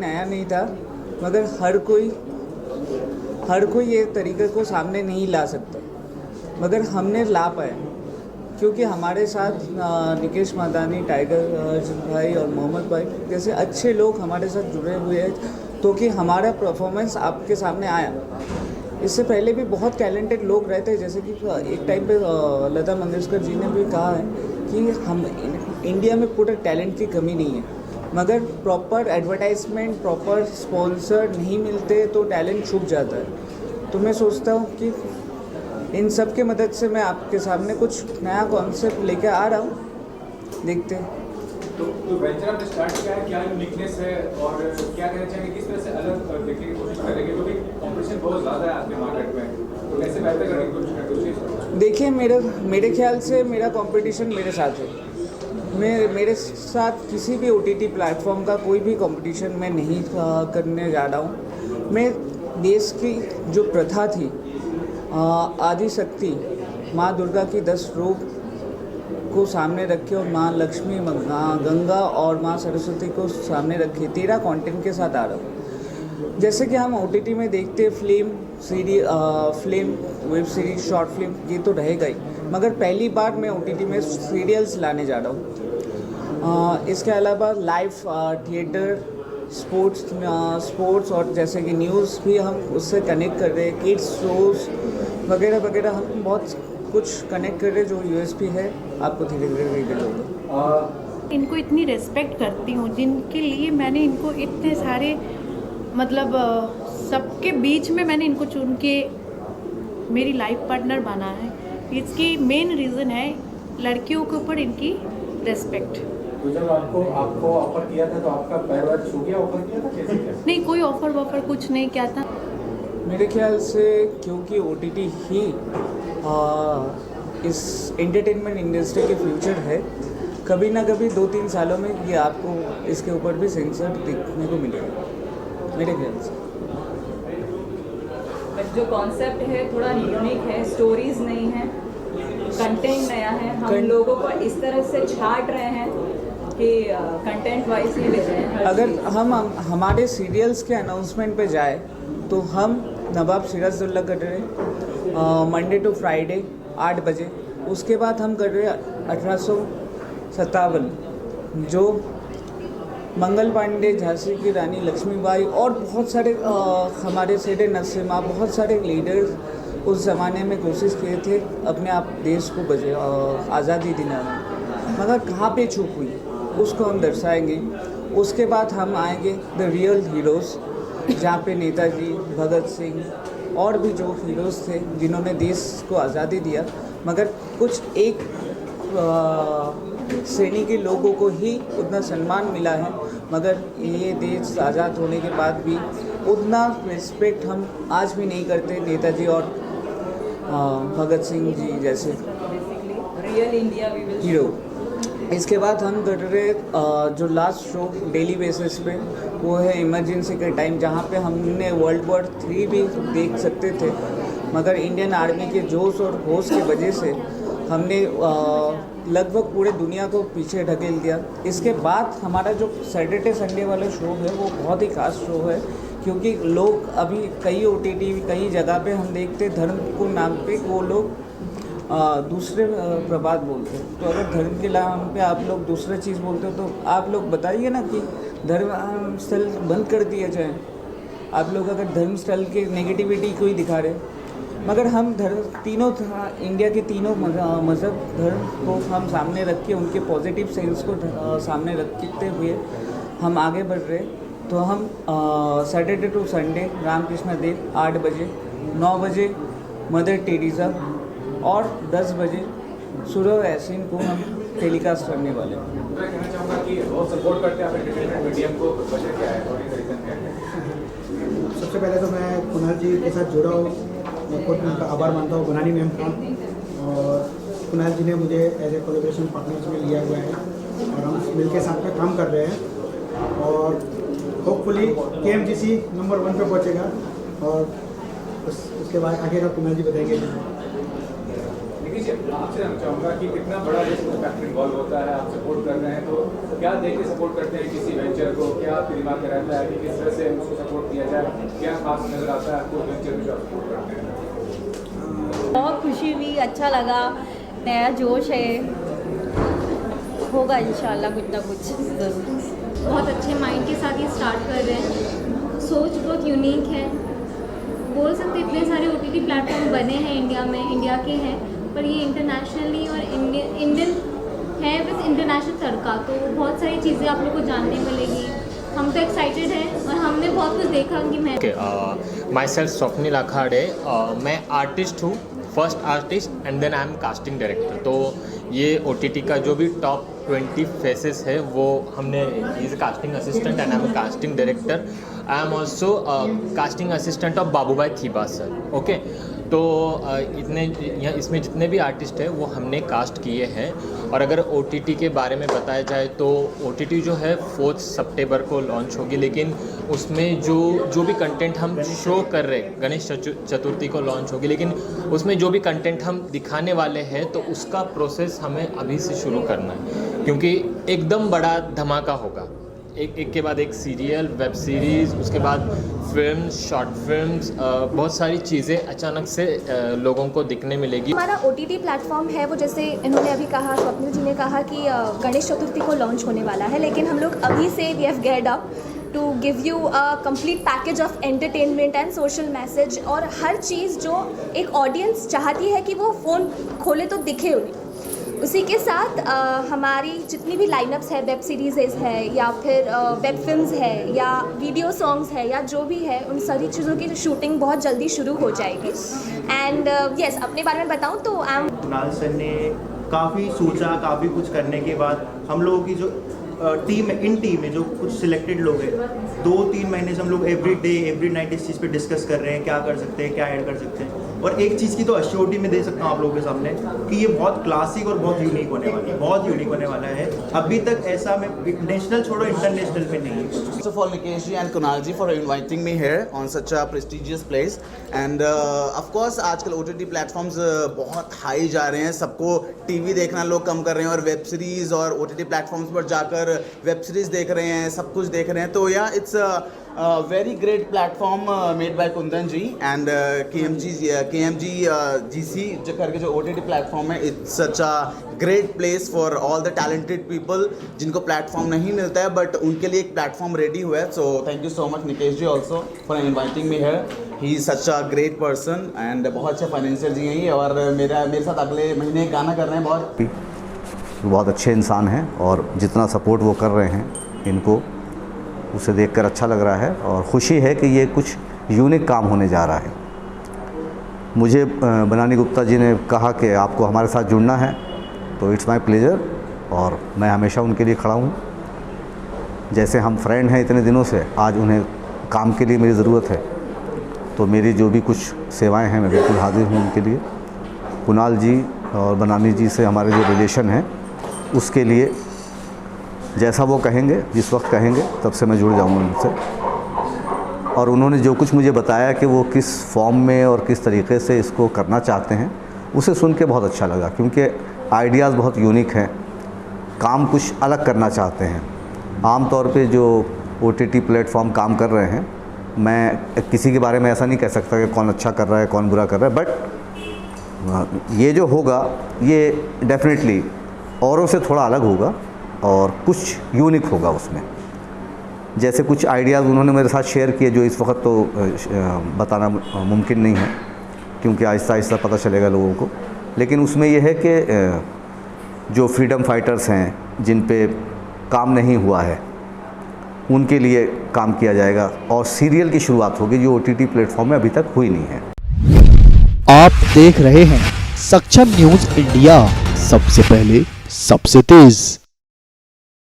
नया नहीं था, मगर हर कोई ये तरीके को सामने नहीं ला सकता, मगर हमने ला पाया क्योंकि हमारे साथ निकेश मदानी, टाइगर भाई और मोहम्मद भाई जैसे अच्छे लोग हमारे साथ जुड़े हुए हैं, तो कि हमारा परफॉर्मेंस आपके सामने आया। इससे पहले भी बहुत टैलेंटेड लोग रहते हैं, जैसे कि एक टाइम पे लता मंगेशकर जी ने भी कहा है कि हम इंडिया में पूरे टैलेंट की कमी नहीं है, मगर प्रॉपर एडवर्टाइजमेंट, प्रॉपर स्पॉन्सर नहीं मिलते तो टैलेंट छुप जाता है। तो मैं सोचता हूँ कि इन सब के मदद से मैं आपके सामने कुछ नया कॉन्सेप्ट लेके आ रहा हूँ, देखते हैं। तो वेंचर आपने स्टार्ट किया है, क्या यूनिकनेस है और क्या कहना चाहेंगे, किस तरह से अलग देखने की कोशिश करेंगे, क्योंकि कंपटीशन बहुत ज़्यादा है आपके मार्केट में, तो कैसे बेहतर करने की कोशिश करेंगे? देखिए, मेरे ख्याल से मेरा कंपटीशन मेरे साथ है। मेरे साथ किसी भी OTT प्लेटफॉर्म का कोई भी कंपटीशन मैं नहीं करने जा रहा हूँ। मैं देश की जो प्रथा थी, आदि शक्ति माँ दुर्गा की 10 रूप को सामने रखे और माँ लक्ष्मी, गंगा और माँ सरस्वती को सामने रखे 13 कंटेंट के साथ आ रहा हूँ। जैसे कि हम OTT में देखते film, web series, short film, ये तो रहेगा ही, मगर पहली बार मैं OTT में सीरियल्स लाने जा रहा हूँ। इसके अलावा लाइव थिएटर, स्पोर्ट्स और जैसे कि न्यूज़ भी हम उससे कनेक्ट कर रहे हैं, किड्स शोज़ वगैरह वगैरह, हम बहुत कुछ कनेक्ट कर रहे हैं। जो USP है आपको धीरे धीरे रिवील होगा। इनको इतनी रेस्पेक्ट करती हूँ, जिनके लिए मैंने इनको इतने सारे मतलब सबके बीच में मैंने इनको चुन के मेरी लाइफ पार्टनर बना है। इसकी मेन रीज़न है लड़कियों के ऊपर इनकी रेस्पेक्ट। तो जब आपको ऑफर किया था तो आपका पैर वैर छू गया? ऑफर किया था कैसे? नहीं, कोई ऑफर कुछ नहीं किया था। मेरे ख्याल से क्योंकि OTT ही इस एंटरटेनमेंट इंडस्ट्री के फ्यूचर है, कभी ना कभी 2-3 सालों में ये आपको इसके ऊपर भी सेंसर देखने को मिलेगा, मेरे ख्याल से। जो कॉन्सेप्ट है थोड़ा यूनिक है, स्टोरीज नहीं है, कंटेंट नया है, हम लोगों को इस तरह से छाट रहे हैं कि कंटेंट वाइज ही ले रहे हैं। अगर हम हमारे सीरियल्स के अनाउंसमेंट पे जाए तो हम नवाब सिराजुद्दौला कर रहे हैं मंडे टू फ्राइडे 8 बजे। उसके बाद हम कर रहे हैं 1857, जो मंगल पांडे, झांसी की रानी लक्ष्मीबाई और बहुत सारे हमारे सेठ नरसिम्हा, बहुत सारे लीडर्स उस ज़माने में कोशिश किए थे अपने आप देश को आज़ादी दिलाने, मगर कहाँ पे चूक हुई उसको हम दर्शाएंगे। उसके बाद हम आएंगे द रियल हीरोज़, जहाँ पे नेताजी, भगत सिंह और भी जो हीरोज़ थे जिन्होंने देश को आज़ादी दिया, मगर कुछ एक श्रेणी के लोगों को ही उतना सम्मान मिला है, मगर ये देश आज़ाद होने के बाद भी उतना रिस्पेक्ट हम आज भी नहीं करते नेताजी और भगत सिंह जी जैसे रियल इंडिया हीरो। इसके बाद हम कर रहे जो लास्ट शो डेली बेसिस पे, वो है इमरजेंसी के टाइम, जहाँ पे हमने World War III भी देख सकते थे, मगर इंडियन आर्मी के जोश और होश की वजह से हमने लगभग पूरे दुनिया को पीछे ढकेल दिया। इसके बाद हमारा जो सैटरडे संडे वाला शो है वो बहुत ही खास शो है, क्योंकि लोग अभी कई OTT कई जगह पे हम देखते धर्म को नाम पे वो लोग दूसरे प्रबाद बोलते हैं। तो अगर धर्म के नाम पे आप लोग दूसरा चीज़ बोलते हो तो आप लोग बताइए ना कि धर्म स्थल बंद कर दिया जाए। आप लोग अगर धर्म स्थल के नेगेटिविटी को ही दिखा रहे, मगर हम तीनों इंडिया के तीनों मज़हब धर्म को हम सामने रख के उनके पॉजिटिव सेंस को सामने रखते हुए हम आगे बढ़ रहे। तो हम Saturday to Sunday Ramakrishna Dev 8 बजे, 9 बजे मदर टेरेसा और 10 बजे सूरह यासीन को हम टेलीकास्ट करने वाले हैं। मैं कहना चाहूँगा कि बहुत सपोर्ट करते हैं आप एंटरटेनमेंट मीडियम को, वजह क्या है और रीज़न क्या है? सबसे पहले तो मैं कुणाल जी के साथ जुड़ा हूँ, मैं खुद उनका आभार मानता हूँ, बनानी मैम का, और कुणाल जी ने मुझे एज ए कोलैबोरेशन पार्टनर्स में लिया हुआ है और हम मिलकर साथ में काम कर रहे हैं और होपफुली KMGC नंबर 1 पे पहुँचेगा। और उसके बाद आगे का कुणाल जी बताएंगे। निखिल जी, आपसे जानना चाहूँगा कि कितना बड़ा रिस्क फैक्टर इन्वॉल्व होता है, आप सपोर्ट कर रहे हैं तो क्या देख के सपोर्ट करते हैं किसी वेंचर को, क्या आपके दिमाग में रहता है कि किस तरह से उसको सपोर्ट किया जाए, क्या खास नजर आता है आपको वेंचर में जो आप सपोर्ट करते हैं? बहुत खुशी हुई, अच्छा लगा, नया जोश है, होगा इंशाल्लाह कुछ ना कुछ ज़रूर। बहुत अच्छे माइंड के साथ ये स्टार्ट कर रहे हैं, सोच बहुत यूनिक है, बोल सकते इतने सारे OTT प्लेटफॉर्म बने हैं इंडिया में, इंडिया के हैं, पर ये इंटरनेशनली और इंडियन है विद इंटरनेशनल तड़का, तो बहुत सारी चीज़ें आप लोग को जानने मिलेगी। हम तो एक्साइटेड हैं और हमने बहुत कुछ देखा कि मैं माई सेल्फ स्वप्निल अखाड़े, मैं आर्टिस्ट हूँ, first artist and then I am casting director. तो ये OTT का जो भी टॉप 20 फेसेस है वो हमने is casting assistant and I am casting director. I am also casting assistant of Babubhai Thiba sir. Okay, तो इसमें जितने भी आर्टिस्ट हैं वो हमने कास्ट किए हैं। और अगर OTT के बारे में बताया जाए तो OTT जो है 4 सितंबर को लॉन्च होगी, लेकिन उसमें जो भी कंटेंट हम शो कर रहे हैं, गणेश चतुर्थी को लॉन्च होगी, लेकिन उसमें जो भी कंटेंट हम दिखाने वाले हैं तो उसका प्रोसेस हमें अभी से शुरू करना है, क्योंकि एकदम बड़ा धमाका होगा। एक के बाद एक सीरियल, वेब सीरीज़, उसके बाद फिल्म्स, शॉर्ट फिल्म्स, बहुत सारी चीज़ें अचानक से लोगों को दिखने मिलेगी। हमारा OTT प्लेटफॉर्म है वो, जैसे इन्होंने अभी कहा, स्वप्निल जी ने कहा कि गणेश चतुर्थी को लॉन्च होने वाला है, लेकिन हम लोग अभी से we have geared up to give you a complete package of entertainment and social message, और हर चीज़ जो एक ऑडियंस चाहती है कि वो फ़ोन खोले तो दिखे उन्हें, उसी के साथ हमारी जितनी भी लाइनअप्स है, वेब सीरीज़ है या फिर वेब फिल्म्स है या वीडियो सॉन्ग्स है या जो भी है, उन सारी चीज़ों की शूटिंग बहुत जल्दी शुरू हो जाएगी। एंड यस, अपने बारे में बताऊं तो कुणाल सर ने काफ़ी सोचा, काफ़ी कुछ करने के बाद हम लोगों की जो टीम है, इन टीम में जो कुछ सिलेक्टेड लोग हैं, 2-3 महीने से हम लोग एवरी डे एवरी नाइट इस चीज़ पे डिस्कस कर रहे हैं, क्या कर सकते हैं, क्या ऐड कर सकते हैं। और एक चीज़ की तो अश्योरिटी में दे सकता हूँ आप लोगों के सामने कि ये बहुत क्लासिक और बहुत यूनिक होने वाला है, बहुत यूनिक होने वाला है। अभी तक ऐसा में नेशनल छोड़ो इंटरनेशनल में नहीं है। First of all, Nikesh ji and Kunal ji for inviting me here on such a prestigious place. And of course, आजकल OTT platforms बहुत हाई जा रहे हैं, सबको TV देखना लोग कम कर रहे हैं और वेब सीरीज़ और OTT platforms पर जाकर वेब सीरीज़ देख रहे हैं, सब कुछ देख रहे हैं। तो या it's very great platform made by Kundan ji and KMG GC जो करके जो OTT platform है, it's such a great place for all the talented people जिनको platform नहीं मिलता है, but उनके लिए एक platform ready हुआ है। So thank you so much Nikesh ji also for inviting me here. He is such a great person and बहुत अच्छे फाइनेंशियल जी हैं ये, और मेरे साथ अगले महीने गाना कर रहे हैं। बहुत अच्छे इंसान हैं और जितना सपोर्ट वो कर रहे हैं इनको, उसे देखकर अच्छा लग रहा है और ख़ुशी है कि ये कुछ यूनिक काम होने जा रहा है। मुझे बनानी गुप्ता जी ने कहा कि आपको हमारे साथ जुड़ना है, तो इट्स माय प्लेजर और मैं हमेशा उनके लिए खड़ा हूँ। जैसे हम फ्रेंड हैं इतने दिनों से, आज उन्हें काम के लिए मेरी ज़रूरत है, तो मेरी जो भी कुछ सेवाएं हैं मैं बिल्कुल हाजिर हूँ उनके लिए। कुणाल जी और बनानी जी से हमारे जो रिलेशन है, उसके लिए जैसा वो कहेंगे, जिस वक्त कहेंगे, तब से मैं जुड़ जाऊँगा उनसे। और उन्होंने जो कुछ मुझे बताया कि वो किस फॉर्म में और किस तरीके से इसको करना चाहते हैं, उसे सुन के बहुत अच्छा लगा, क्योंकि आइडियाज़ बहुत यूनिक हैं, काम कुछ अलग करना चाहते हैं। आम तौर पे जो OTT प्लेटफॉर्म काम कर रहे हैं, मैं किसी के बारे में ऐसा नहीं कह सकता कि कौन अच्छा कर रहा है कौन बुरा कर रहा है, बट ये जो होगा ये डेफिनेटली औरों से थोड़ा अलग होगा और कुछ यूनिक होगा उसमें। जैसे कुछ आइडियाज़ उन्होंने मेरे साथ शेयर किए जो इस वक्त तो बताना मुमकिन नहीं है, क्योंकि आहिस्ता आहिस्ता पता चलेगा लोगों को। लेकिन उसमें यह है कि जो फ्रीडम फाइटर्स हैं, जिन पे काम नहीं हुआ है, उनके लिए काम किया जाएगा और सीरियल की शुरुआत होगी जो OTT प्लेटफॉर्म में अभी तक हुई नहीं है। आप देख रहे हैं सक्षम न्यूज़ इंडिया, सबसे पहले सबसे तेज़।